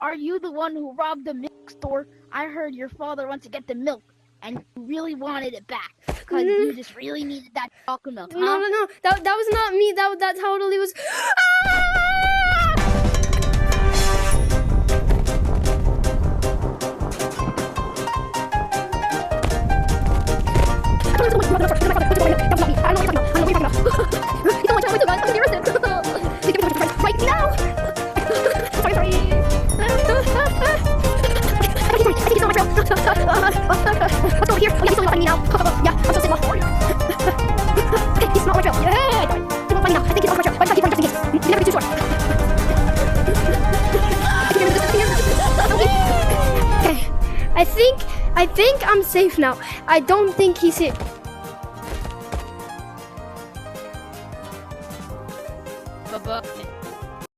are you the one who robbed the milk store? I heard your father went to get the milk, and you really wanted it back because you just really needed that chocolate milk, huh? No. That was not me. That totally was. Right now. Sorry. Let's go here. Oh, yeah, he's only me now. Yeah, I'm so sick. Okay, he's not my trail. Yeah, he won't find me now. I think he's off my trail. Why do I keep running just in case? You never be too short. Okay, I think I'm safe now. I don't think he's here.